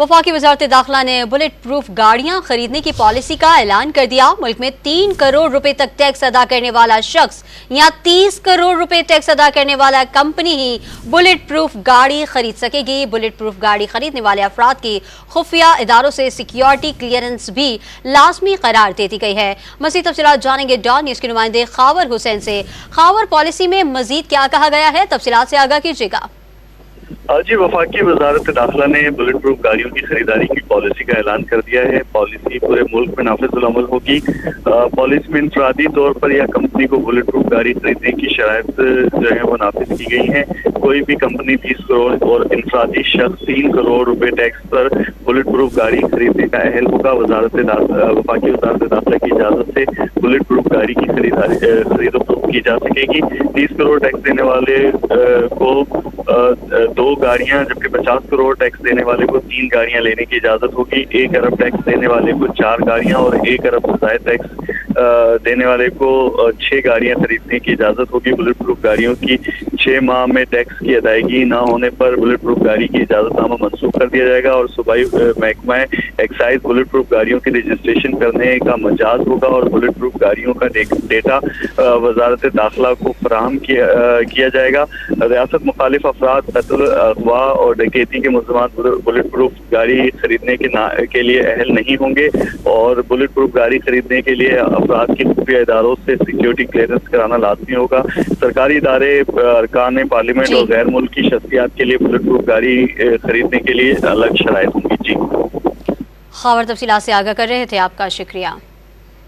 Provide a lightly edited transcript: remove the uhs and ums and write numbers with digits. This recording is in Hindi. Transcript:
वफाकी वजारत दाखिला ने बुलेट प्रूफ गाड़ियां खरीदने की पॉलिसी का ऐलान कर दिया। मुल्क में 3 करोड़ रुपए तक टैक्स अदा करने वाला शख्स या 30 करोड़ रुपए टैक्स अदा करने वाला कंपनी ही बुलेट प्रूफ गाड़ी खरीद सकेगी। बुलेट प्रूफ गाड़ी खरीदने वाले अफराद की खुफिया इदारों से सिक्योरिटी क्लियरेंस भी लाजमी करार दे दी गई है। मज़ीद तफसीलात जानेंगे डॉन न्यूज़ के नुमाइंदे खावर हुसैन से। खावर, पॉलिसी में मजीद क्या कहा गया है, तफसीलात से आगाह कीजिएगा। जी, वफाकी वजारत दाखिला ने बुलेट प्रूफ गाड़ियों की खरीदारी की पॉलिसी का ऐलान कर दिया है। पॉलिसी पूरे मुल्क में नाफिजुल अमल होगी। पॉलिसी में इंफरादी तौर पर या कंपनी को बुलेट प्रूफ गाड़ी खरीदने की शराइत जो है वो नाफिज की गई है। कोई भी कंपनी 30 करोड़ और इंफरादी शख्स 3 करोड़ रुपए टैक्स पर बुलेट प्रूफ गाड़ी खरीदने का अहल होगा। वफाकी वजारत दाखिला की इजाजत से बुलेट प्रूफ गाड़ी की खरीदो फरोख्त की जा सकेगी। 30 करोड़ टैक्स देने वाले को 2 गाड़ियां, जबकि 50 करोड़ टैक्स देने वाले को 3 गाड़ियां लेने की इजाजत होगी। 1 अरब टैक्स देने वाले को 4 गाड़ियां और 1 अरब से ज़ायद टैक्स देने वाले को 6 गाड़ियां खरीदने की इजाजत होगी। बुलेट प्रूफ गाड़ियों की 6 माह में टैक्स की अदायगी न होने पर बुलेट प्रूफ गाड़ी की इजाजतनामा मनसूख कर दिया जाएगा और सूबाई महकमा एक्साइज बुलेट प्रूफ गाड़ियों की रजिस्ट्रेशन करने का मजाज होगा और बुलेट प्रूफ गाड़ियों का डेटा वजारत दाखिला को फराहम किया जाएगा। रियासत मुखालिफ अफराद कत्ल, अगवा और डकैती के मुल्ज़िमात बुलेट प्रूफ गाड़ी खरीदने के लिए अहल नहीं होंगे और बुलेट प्रूफ गाड़ी खरीदने के लिए अफराद की खुफिया इदारों से सिक्योरिटी क्लियरेंस कराना लाजमी होगा। सरकारी इदारे, अरकान पार्लियामेंट और गैर मुल्की शख्सियात के लिए बुलेट प्रूफ गाड़ी खरीदने के लिए अलग शराइत होंगी। जी, खबर तफसीलात से आगाह कर रहे थे, आपका शुक्रिया।